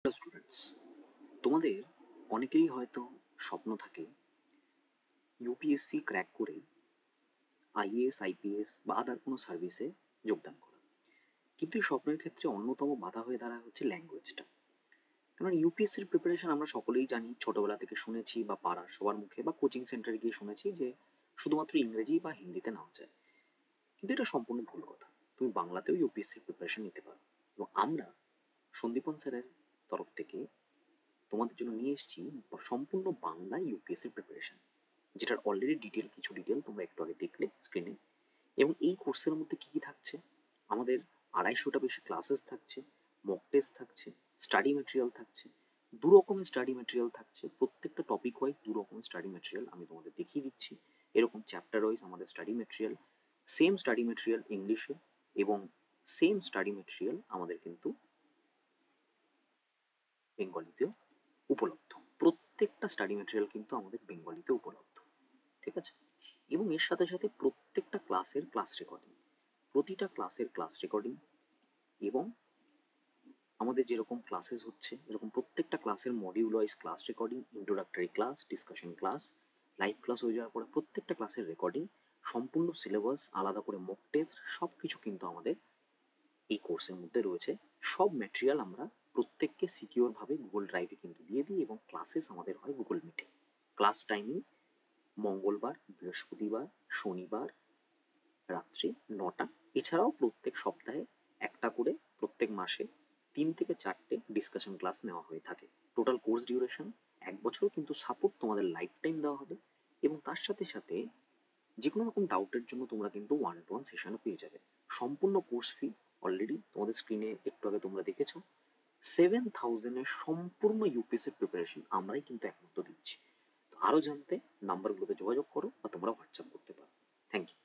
Hello students, তোমাদের অনেকেই হয়তো স্বপ্ন থাকে ইউপিএসসি ক্র্যাক করে আইএএস আইপিএস বা আদার কোনো সার্ভিসে যোগদান করা। কিন্তু এই স্বপ্নের ক্ষেত্রে অন্যতম বাধা হয়ে দাঁড়ায় হচ্ছে ল্যাঙ্গুয়েজটা। কারণ ইউপিএসসির প্রিপারেশন আমরা সকলেই জানি, ছোটবেলা থেকে শুনেছি বা পাড়ার সবার মুখে বা কোচিং সেন্টারে গিয়ে শুনেছি যে শুধুমাত্র ইংরেজি বা হিন্দিতে নেওয়া যায়। কিন্তু এটা সম্পূর্ণ ভুল কথা। তুমি বাংলাতেও ইউপিএসসির প্রিপারেশন নিতে পারো। এবং আমরা সন্দীপন স্যারের তরফ থেকে তোমাদের জন্য নিয়ে এসেছি সম্পূর্ণ বাংলা ইউপিএসসির প্রিপারেশন, যেটার অলরেডি কিছু ডিটেল তোমরা একটু আগে দেখলে স্ক্রিনে। এবং এই কোর্সের মধ্যে কী কী থাকছে, আমাদের 250টা বেশি ক্লাসেস থাকছে, মক টেস্ট থাকছে, স্টাডি ম্যাটেরিয়াল থাকছে, দু রকমের স্টাডি ম্যাটেরিয়াল থাকছে। প্রত্যেকটা টপিক ওয়াইজ দু রকমের স্টাডি ম্যাটেরিয়াল আমি তোমাদের দেখিয়ে দিচ্ছি। এরকম চ্যাপ্টার ওয়াইজ আমাদের study material, same study material ইংলিশে এবং সেম স্টাডি ম্যাটেরিয়াল আমাদের কিন্তু বেঙ্গলিতেও উপলব্ধ। প্রত্যেকটা স্টাডি ম্যাটেরিয়াল কিন্তু আমাদের বেঙ্গলিতে উপলব্ধ, ঠিক আছে? এবং এর সাথে সাথে প্রত্যেকটা ক্লাসের ক্লাস রেকর্ডিং, প্রতিটা ক্লাসের ক্লাস রেকর্ডিং, এবং আমাদের যেরকম ক্লাসেস হচ্ছে এরকম প্রত্যেকটা ক্লাসের module wise class recording, introductory class, discussion class, live class হয়ে যাওয়ার পরে প্রত্যেকটা ক্লাসের রেকর্ডিং, সম্পূর্ণ সিলেবাস, আলাদা করে মক টেস্ট, সব কিছু কিন্তু আমাদের এই কোর্সের মধ্যে রয়েছে। সব ম্যাটেরিয়াল আমরা প্রত্যেককে সিকিওরভাবে গুগল ড্রাইভে কিন্তু দিয়ে দিই এবং ক্লাসেস আমাদের হয় গুগল মিটে। ক্লাস টাইমিং মঙ্গলবার, বৃহস্পতিবার, শনিবার রাত্রি 9টা। এছাড়াও প্রত্যেক সপ্তাহে একটা করে প্রত্যেক মাসে 3 থেকে 4টে ডিসকাশন ক্লাস নেওয়া হয়ে থাকে। টোটাল কোর্স ডিউরেশন 1 বছর, কিন্তু সাপোর্ট তোমাদের লাইফ টাইম দেওয়া হবে। এবং তার সাথে সাথে যে কোনো রকম ডাউটের জন্য তোমরা কিন্তু 1-to-1 সেশনও পেয়ে যাবে। সম্পূর্ণ কোর্স ফি অলরেডি তোমাদের স্ক্রিনে একটু আগে তোমরা দেখেছো। 7,000-এর সম্পূর্ণ ইউপিএসসির প্রিপারেশন আমরাই কিন্তু একমাত্র দিচ্ছি। তো আরও জানতে নাম্বারগুলোতে যোগাযোগ করো বা তোমরা হোয়াটসঅ্যাপ করতে পারো। Thank you.